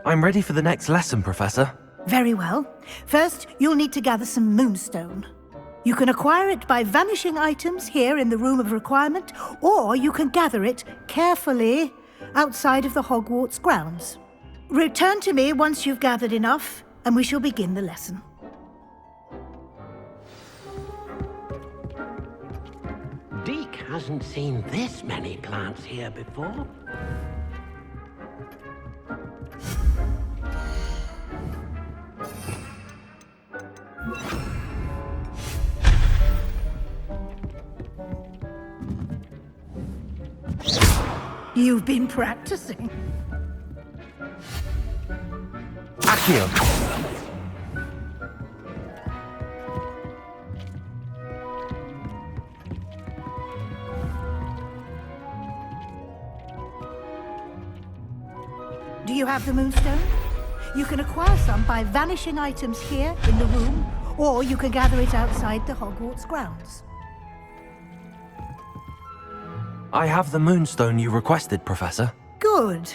I'm ready for the next lesson, Professor. Very well. First, you'll need to gather some moonstone. You can acquire it by vanishing items here in the Room of Requirement, or you can gather it carefully outside of the Hogwarts grounds. Return to me once you've gathered enough, and we shall begin the lesson. Deke hasn't seen this many plants here before. You've been practicing. Accio! Do you have the moonstone? You can acquire some by vanishing items here in the room, or you can gather it outside the Hogwarts grounds. I have the moonstone you requested, Professor. Good.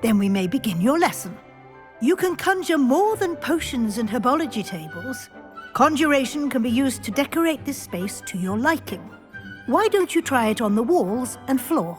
Then we may begin your lesson. You can conjure more than potions and herbology tables. Conjuration can be used to decorate this space to your liking. Why don't you try it on the walls and floor?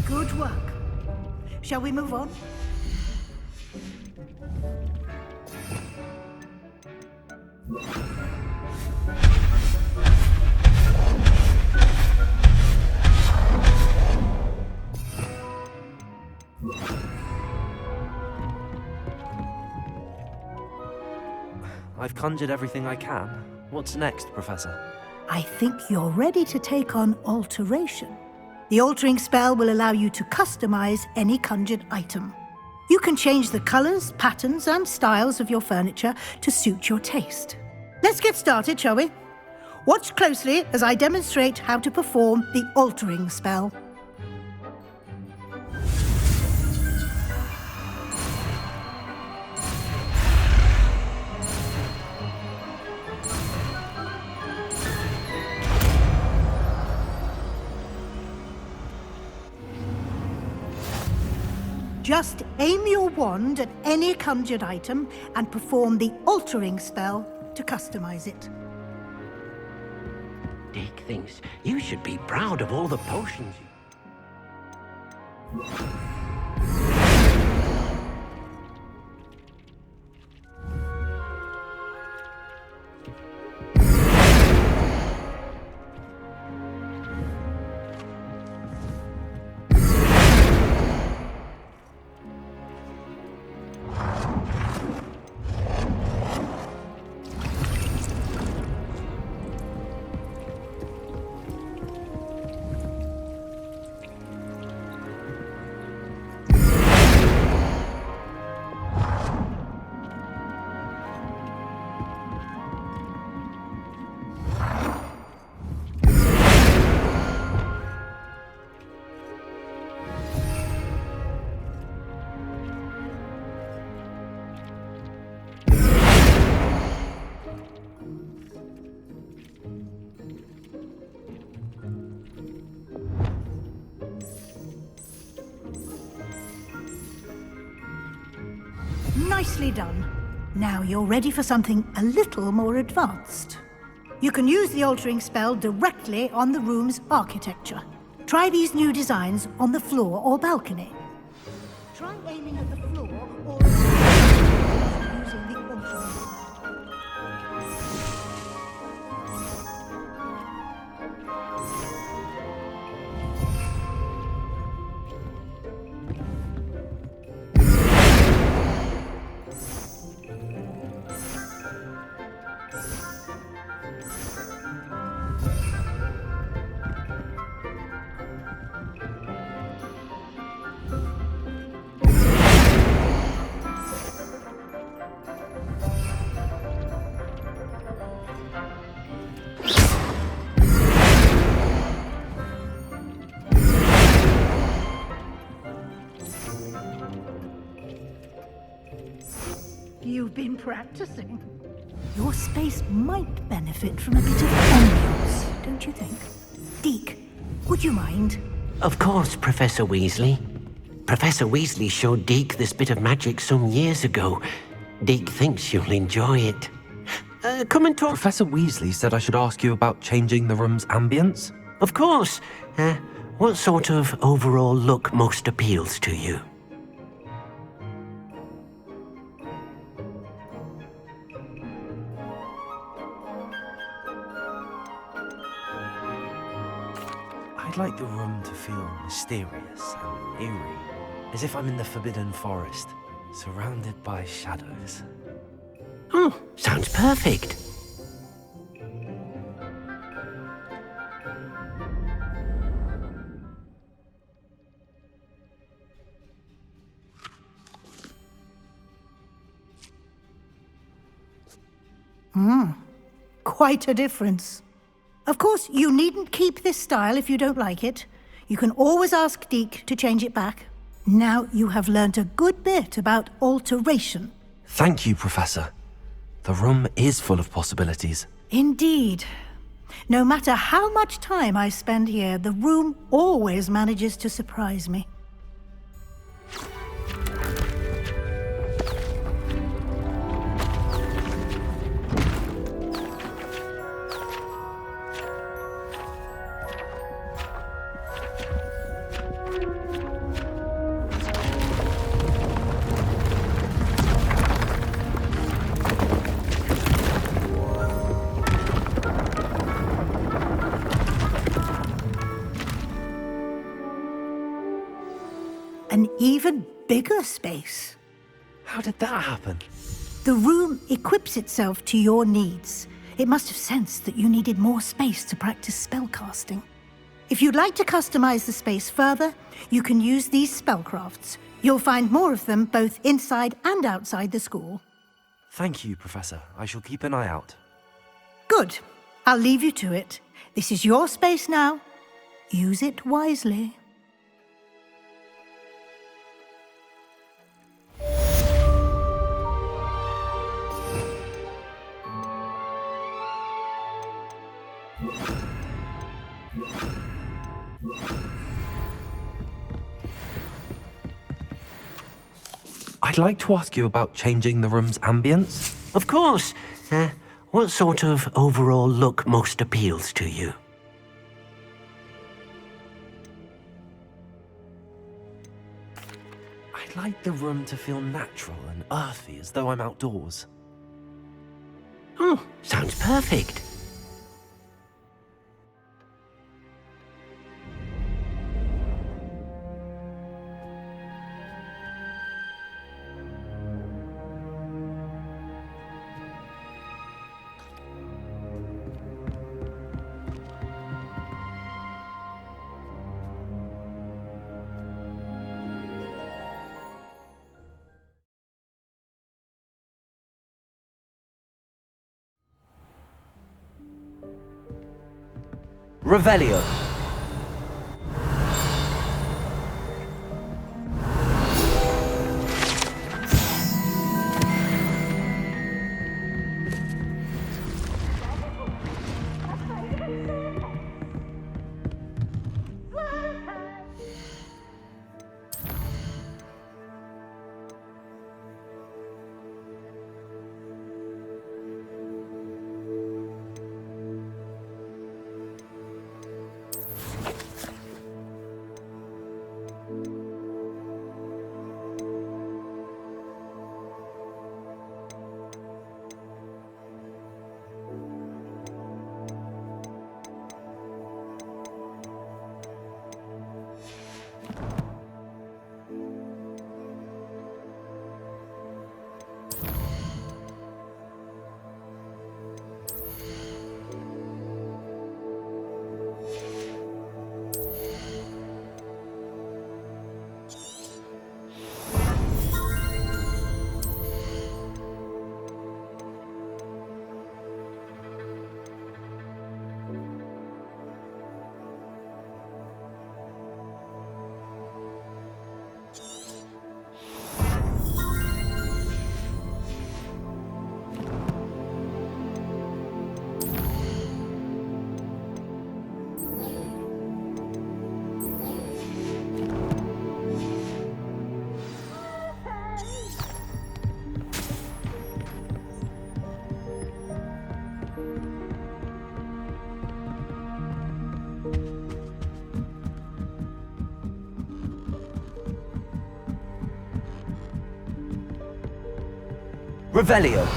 Good work. Shall we move on? I've conjured everything I can. What's next, Professor? I think you're ready to take on alteration. The altering spell will allow you to customize any conjured item. You can change the colors, patterns, and styles of your furniture to suit your taste. Let's get started, shall we? Watch closely as I demonstrate how to perform the altering spell. Just aim your wand at any conjured item and perform the altering spell to customize it. Dick thinks you should be proud of all the potions you... Nicely done. Now you're ready for something a little more advanced. You can use the altering spell directly on the room's architecture. Try these new designs on the floor or balcony. Try aiming at the floor or using the altering spell. You've been practicing. Your space might benefit from a bit of ambience, don't you think? Deke, would you mind? Of course, Professor Weasley. Professor Weasley showed Deke this bit of magic some years ago. Deke thinks you'll enjoy it. Come and talk. Professor Weasley said I should ask you about changing the room's ambience. Of course. What sort of overall look most appeals to you? I'd like the room to feel mysterious and eerie, as if I'm in the Forbidden Forest, surrounded by shadows. Oh, sounds perfect. Quite a difference. Of course, you needn't keep this style if you don't like it. You can always ask Deke to change it back. Now you have learnt a good bit about alteration. Thank you, Professor. The room is full of possibilities. Indeed. No matter how much time I spend here, the room always manages to surprise me. An even bigger space. How did that happen? The room equips itself to your needs. It must have sensed that you needed more space to practice spellcasting. If you'd like to customize the space further, you can use these spellcrafts. You'll find more of them both inside and outside the school. Thank you, Professor. I shall keep an eye out. Good. I'll leave you to it. This is your space now. Use it wisely. like to ask you about changing the room's ambience. Of course. What sort of overall look most appeals to you? I'd like the room to feel natural and earthy, as though I'm outdoors. Oh, sounds perfect. Revelio. Revelio.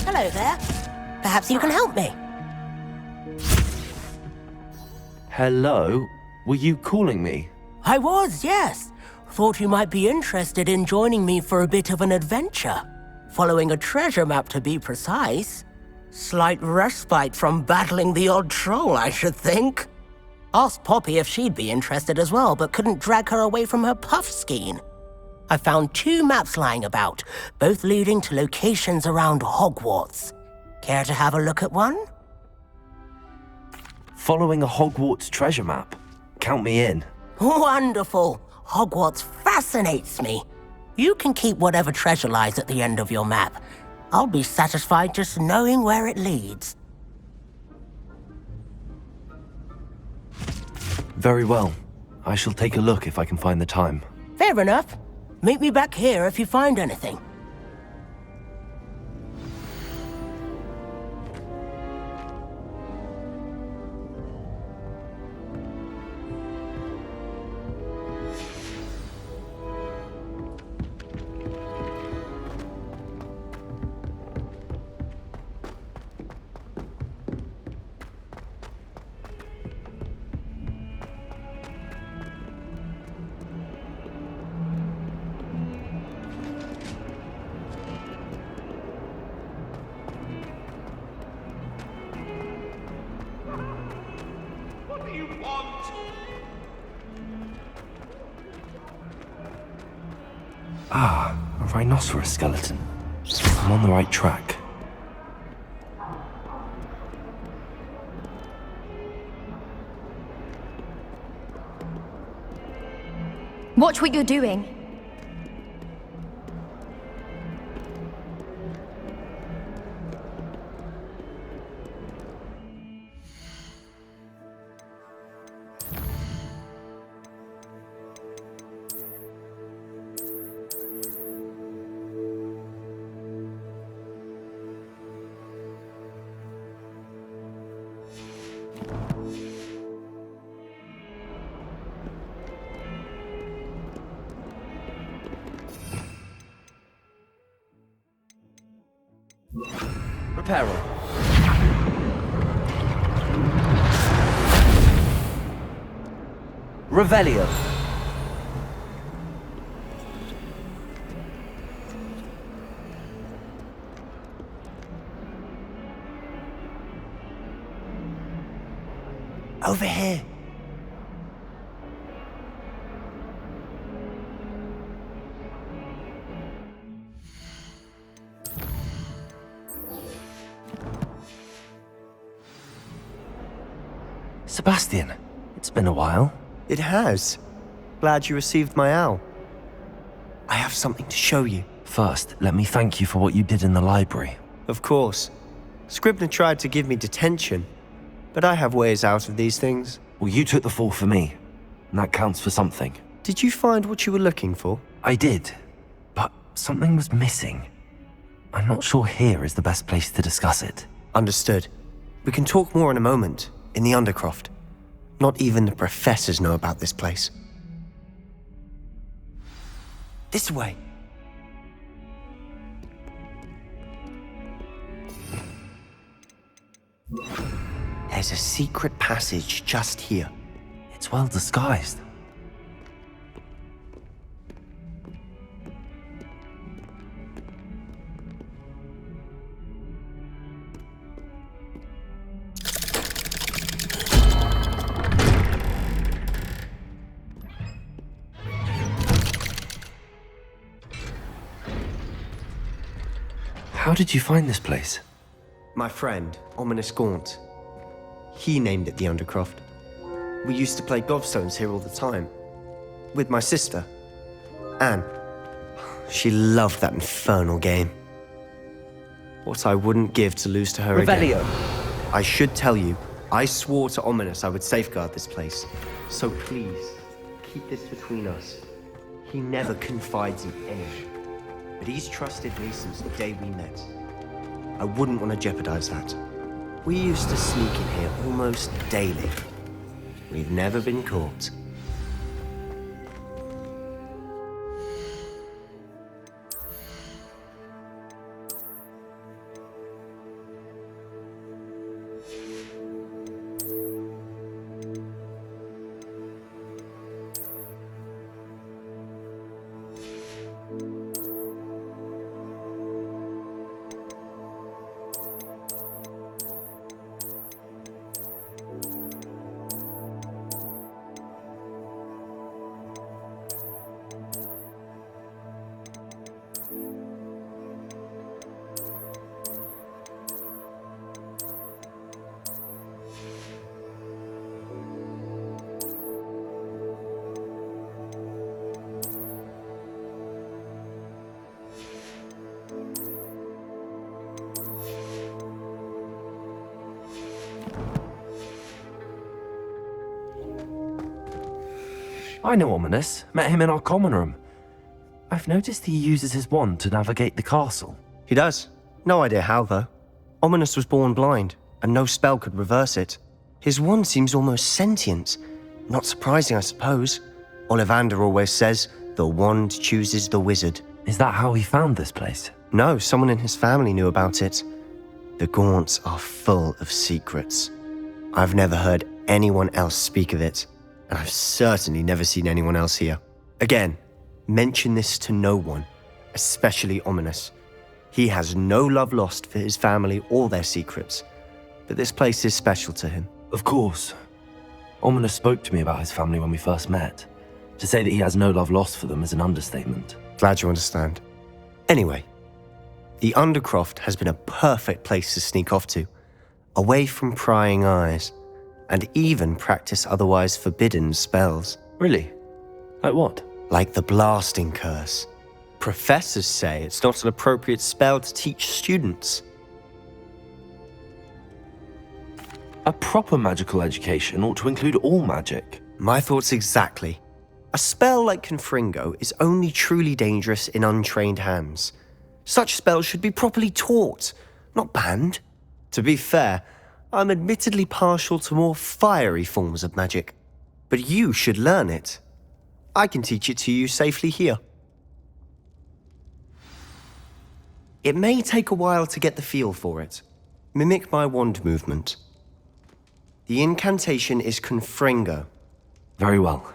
Hello there. Perhaps you can help me. Hello? Were you calling me? I was, yes. Thought you might be interested in joining me for a bit of an adventure. Following a treasure map, to be precise. Slight respite from battling the odd troll, I should think. Asked Poppy if she'd be interested as well, but couldn't drag her away from her puff skein. I found 2 maps lying about, both leading to locations around Hogwarts. Care to have a look at one? Following a Hogwarts treasure map? Count me in. Wonderful! Hogwarts fascinates me. You can keep whatever treasure lies at the end of your map. I'll be satisfied just knowing where it leads. Very well. I shall take a look if I can find the time. Fair enough. Meet me back here if you find anything. Ah, a rhinoceros skeleton. I'm on the right track. Watch what you're doing. Reparo. Revelio. Over here. Sebastian, it's been a while. It has. Glad you received my owl. I have something to show you. First, let me thank you for what you did in the library. Of course. Scribner tried to give me detention, but I have ways out of these things. Well, you took the fall for me, and that counts for something. Did you find what you were looking for? I did, but something was missing. I'm not sure here is the best place to discuss it. Understood. We can talk more in a moment, in the Undercroft. Not even the professors know about this place. This way. There's a secret passage just here. It's well disguised. How did you find this place? My friend, Ominous Gaunt. He named it the Undercroft. We used to play gobstones here all the time. With my sister, Anne. She loved that infernal game. What I wouldn't give to lose to her Revelio. again. I should tell you, I swore to Ominous I would safeguard this place. So please, keep this between us. He never confides in anyone. But he's trusted me since the day we met. I wouldn't want to jeopardize that. We used to sneak in here almost daily. We've never been caught. I know Ominous. Met him in our common room. I've noticed he uses his wand to navigate the castle. He does. No idea how, though. Ominous was born blind, and no spell could reverse it. His wand seems almost sentient. Not surprising, I suppose. Ollivander always says, the wand chooses the wizard. Is that how he found this place? No, someone in his family knew about it. The Gaunts are full of secrets. I've never heard anyone else speak of it, and I've certainly never seen anyone else here. Again, mention this to no one, especially Ominous. He has no love lost for his family or their secrets, but this place is special to him. Of course. Ominous spoke to me about his family when we first met. To say that he has no love lost for them is an understatement. Glad you understand. Anyway, the Undercroft has been a perfect place to sneak off to, away from prying eyes, and even practice otherwise forbidden spells. Really? Like what? Like the blasting curse. Professors say it's not an appropriate spell to teach students. A proper magical education ought to include all magic. My thoughts exactly. A spell like Confringo is only truly dangerous in untrained hands. Such spells should be properly taught, not banned. To be fair, I'm admittedly partial to more fiery forms of magic. But you should learn it. I can teach it to you safely here. It may take a while to get the feel for it. Mimic my wand movement. The incantation is Confringo. Very well.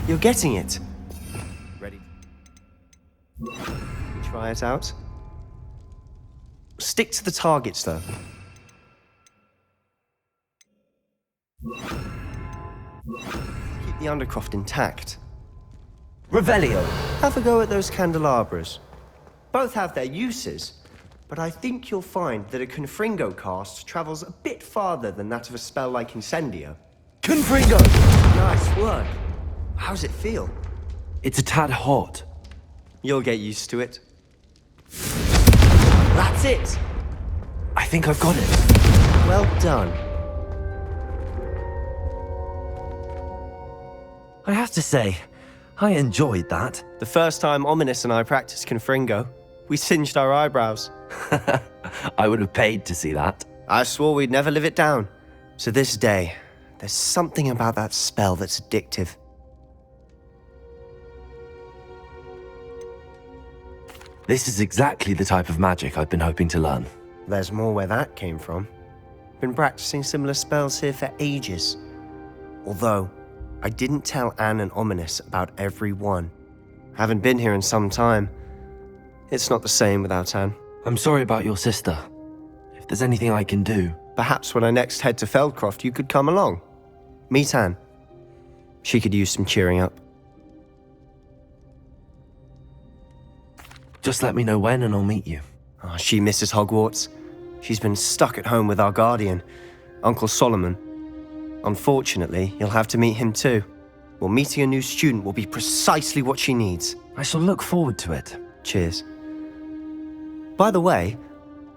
You're getting it. Ready? Try it out. Stick to the targets, though. Keep the Undercroft intact. Revelio! Have a go at those candelabras. Both have their uses, but I think you'll find that a Confringo cast travels a bit farther than that of a spell like Incendio. Confringo! Nice work. How's it feel? It's a tad hot. You'll get used to it. That's it! I think I've got it. Well done. I have to say, I enjoyed that. The first time Ominous and I practiced Confringo, we singed our eyebrows. I would have paid to see that. I swore we'd never live it down. To this day, there's something about that spell that's addictive. This is exactly the type of magic I've been hoping to learn. There's more where that came from. Been practicing similar spells here for ages. Although, I didn't tell Anne and Ominous about every one. Haven't been here in some time. It's not the same without Anne. I'm sorry about your sister. If there's anything I can do... Perhaps when I next head to Feldcroft, you could come along. Meet Anne. She could use some cheering up. Just let me know when and I'll meet you. Oh, she misses Hogwarts. She's been stuck at home with our guardian, Uncle Solomon. Unfortunately, you'll have to meet him too. Well, meeting a new student will be precisely what she needs. I shall look forward to it. Cheers. By the way,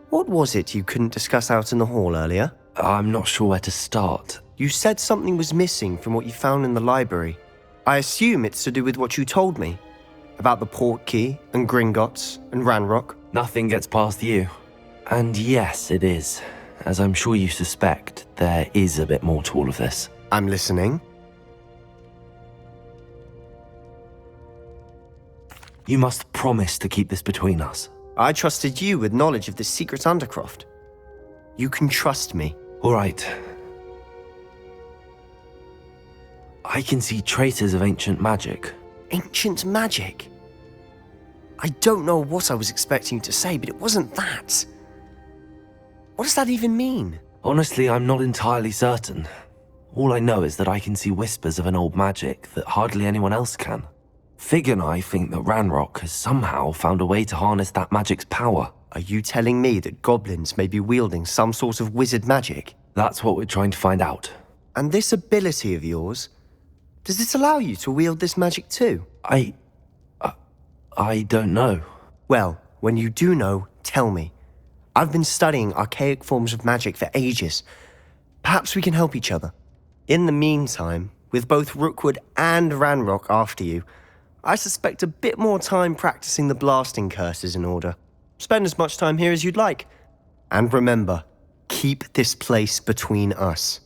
what was it you couldn't discuss out in the hall earlier? I'm not sure where to start. You said something was missing from what you found in the library. I assume it's to do with what you told me. About the Portkey, and Gringotts, and Ranrock. Nothing gets past you. And yes, it is. As I'm sure you suspect, there is a bit more to all of this. I'm listening. You must promise to keep this between us. I trusted you with knowledge of the secret Undercroft. You can trust me. All right. I can see traces of ancient magic. Ancient magic? I don't know what I was expecting you to say, but it wasn't that. What does that even mean? Honestly, I'm not entirely certain. All I know is that I can see whispers of an old magic that hardly anyone else can. Fig and I think that Ranrock has somehow found a way to harness that magic's power. Are you telling me that goblins may be wielding some sort of wizard magic? That's what we're trying to find out. And this ability of yours, does it allow you to wield this magic too? I don't know. Well, when you do know, tell me. I've been studying archaic forms of magic for ages. Perhaps we can help each other. In the meantime, with both Rookwood and Ranrock after you, I suspect a bit more time practicing the blasting curse is in order. Spend as much time here as you'd like. And remember, keep this place between us.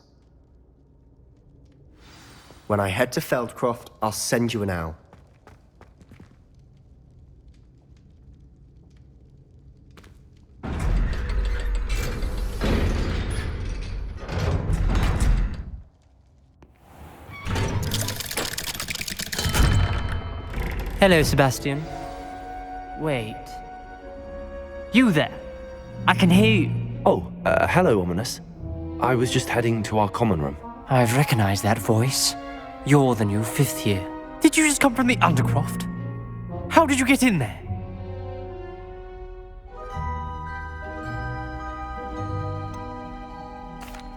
When I head to Feldcroft, I'll send you an owl. Hello, Sebastian. Wait. You there? I can hear you. Oh, hello, Ominous. I was just heading to our common room. I've recognized that voice. You're the new 5th year. Did you just come from the Undercroft? How did you get in there?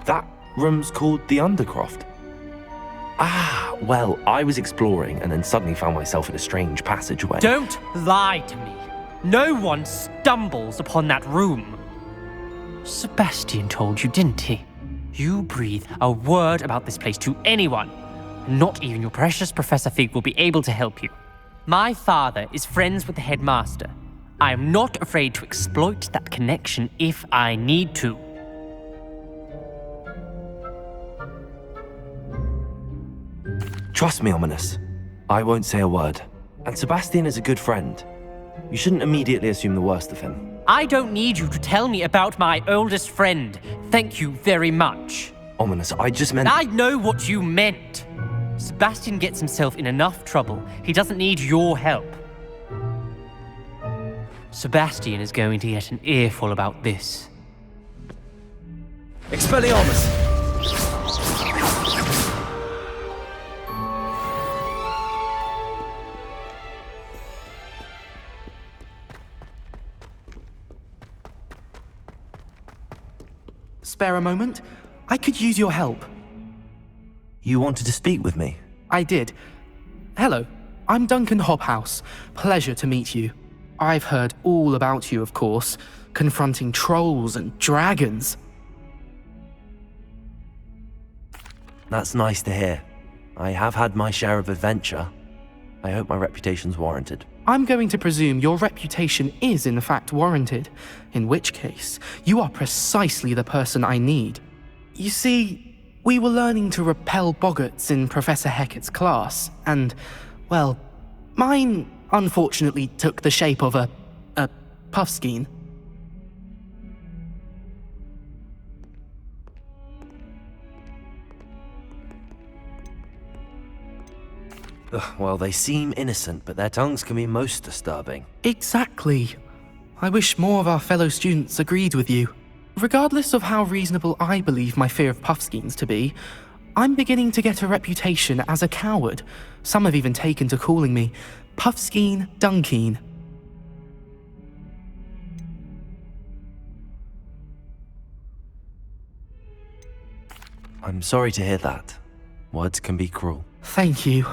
That room's called the Undercroft. Ah, well, I was exploring and then suddenly found myself in a strange passageway. Don't lie to me. No one stumbles upon that room. Sebastian told you, didn't he? You breathe a word about this place to anyone, and not even your precious Professor Fig will be able to help you. My father is friends with the headmaster. I am not afraid to exploit that connection if I need to. Trust me, Ominous. I won't say a word. And Sebastian is a good friend. You shouldn't immediately assume the worst of him. I don't need you to tell me about my oldest friend. Thank you very much. Ominous, I just meant... I know what you meant. Sebastian gets himself in enough trouble. He doesn't need your help. Sebastian is going to get an earful about this. Expelliarmus! Spare a moment? I could use your help. You wanted to speak with me? I did. Hello, I'm Duncan Hobhouse. Pleasure to meet you. I've heard all about you, of course, confronting trolls and dragons. That's nice to hear. I have had my share of adventure. I hope my reputation's warranted. I'm going to presume your reputation is in fact warranted, in which case, you are precisely the person I need. You see, we were learning to repel boggarts in Professor Hecat's class, and, well, mine unfortunately took the shape of a puffskein. Ugh, well, they seem innocent, but their tongues can be most disturbing. Exactly. I wish more of our fellow students agreed with you. Regardless of how reasonable I believe my fear of puffskeins to be, I'm beginning to get a reputation as a coward. Some have even taken to calling me Puffskeen Dunkeen. I'm sorry to hear that. Words can be cruel. Thank you.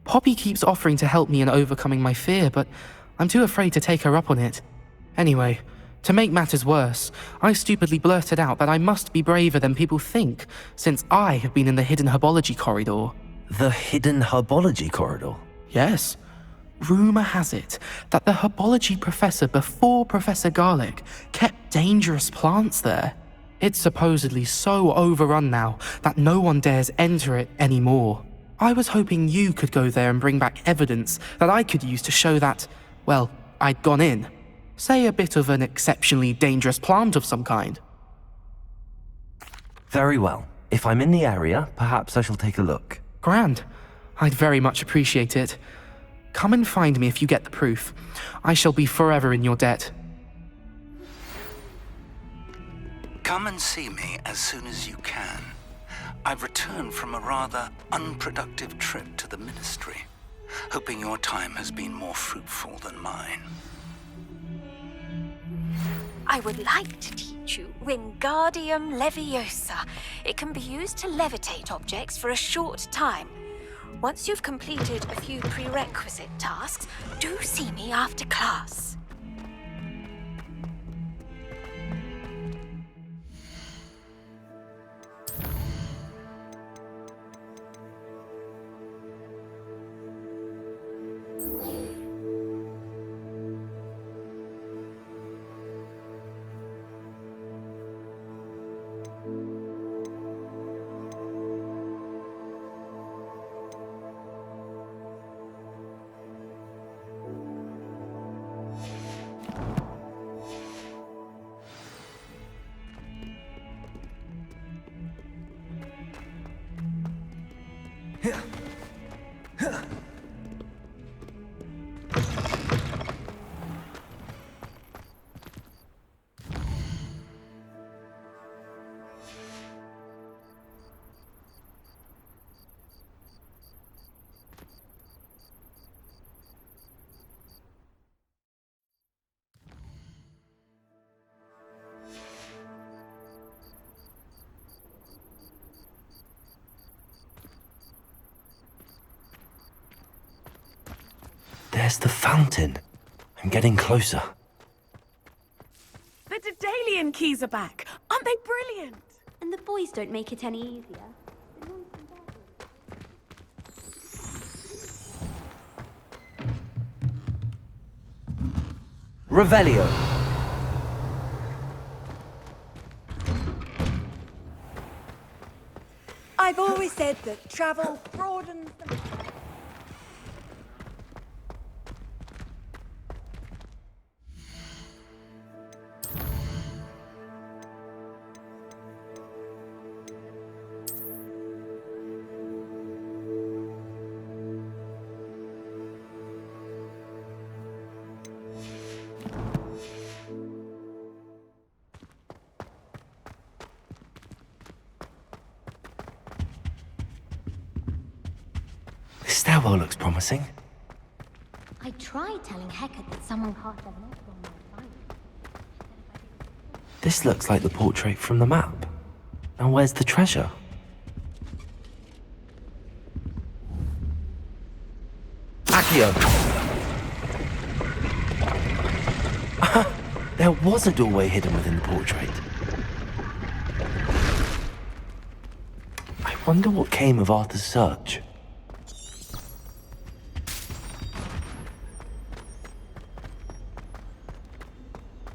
Poppy keeps offering to help me in overcoming my fear, but I'm too afraid to take her up on it. Anyway, to make matters worse, I stupidly blurted out that I must be braver than people think, since I have been in the hidden herbology corridor. The hidden herbology corridor? Yes. Rumour has it that the herbology professor before Professor Garlic kept dangerous plants there. It's supposedly so overrun now that no one dares enter it anymore. I was hoping you could go there and bring back evidence that I could use to show that, well, I'd gone in. Say a bit of an exceptionally dangerous plant of some kind. Very well. If I'm in the area, perhaps I shall take a look. Grand. I'd very much appreciate it. Come and find me if you get the proof. I shall be forever in your debt. Come and see me as soon as you can. I've returned from a rather unproductive trip to the Ministry, hoping your time has been more fruitful than mine. I would like to teach you Wingardium Leviosa. It can be used to levitate objects for a short time. Once you've completed a few prerequisite tasks, do see me after class. There's the fountain. I'm getting closer. The Daedalian keys are back. Aren't they brilliant? And the boys don't make it any easier. Revelio. I've always said that travel broadens the... This stairwell looks promising. I tried telling Hecate that someone cast their net on my fire. This looks like the portrait from the map. Now where's the treasure? Accio! There was a doorway hidden within the portrait. I wonder what came of Arthur's search.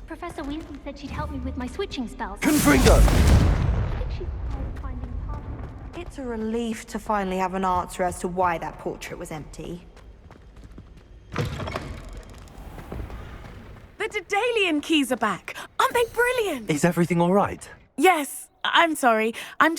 Professor Weasley said she'd help me with my switching spells. Confringo! It's a relief to finally have an answer as to why that portrait was empty. The Daedalian keys are back. Aren't they brilliant? Is everything all right? Yes, I'm sorry. I'm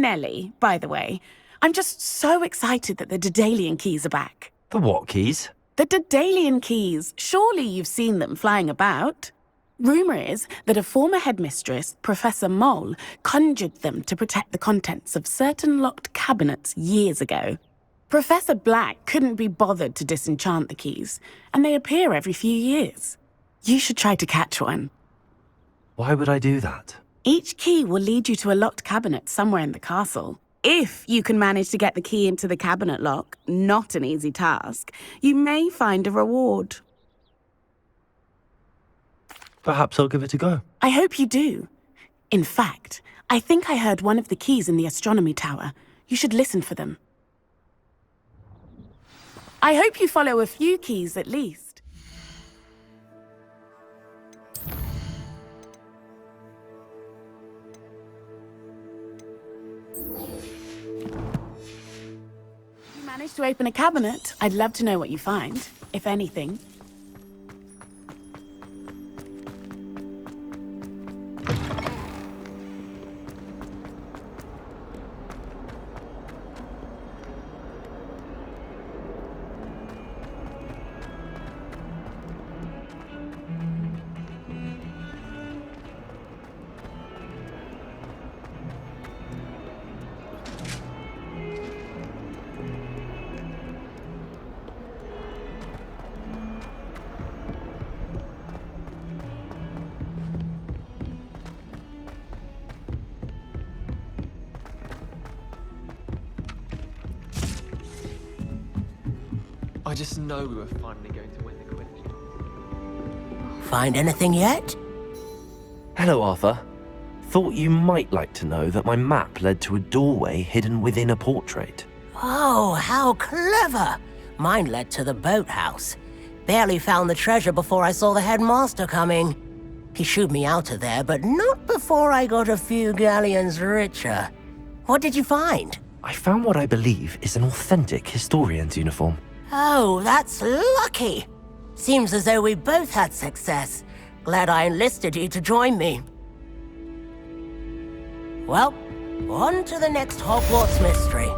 Nellie, by the way. I'm just so excited that the Daedalian keys are back. The what keys? The Daedalian keys. Surely you've seen them flying about. Rumour is that a former headmistress, Professor Mole, conjured them to protect the contents of certain locked cabinets years ago. Professor Black couldn't be bothered to disenchant the keys, and they appear every few years. You should try to catch one. Why would I do that? Each key will lead you to a locked cabinet somewhere in the castle. If you can manage to get the key into the cabinet lock, not an easy task, you may find a reward. Perhaps I'll give it a go. I hope you do. In fact, I think I heard one of the keys in the astronomy tower. You should listen for them. I hope you follow a few keys at least. You managed to open a cabinet. I'd love to know what you find, if anything. I just know we were finally going to win the Quidditch. Find anything yet? Hello, Arthur. Thought you might like to know that my map led to a doorway hidden within a portrait. Oh, how clever! Mine led to the boathouse. Barely found the treasure before I saw the headmaster coming. He shooed me out of there, but not before I got a few galleons richer. What did you find? I found what I believe is an authentic historian's uniform. Oh, that's lucky. Seems as though we both had success. Glad I enlisted you to join me. Well, on to the next Hogwarts mystery.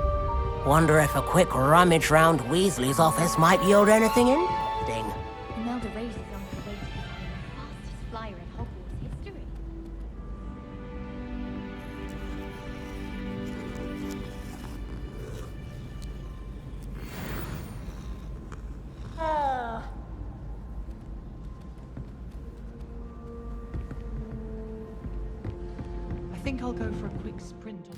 Wonder if a quick rummage round Weasley's office might yield anything interesting. Imelda Rose is on her way to becoming the fastest flyer in Hogwarts history. I think I'll go for a quick sprint on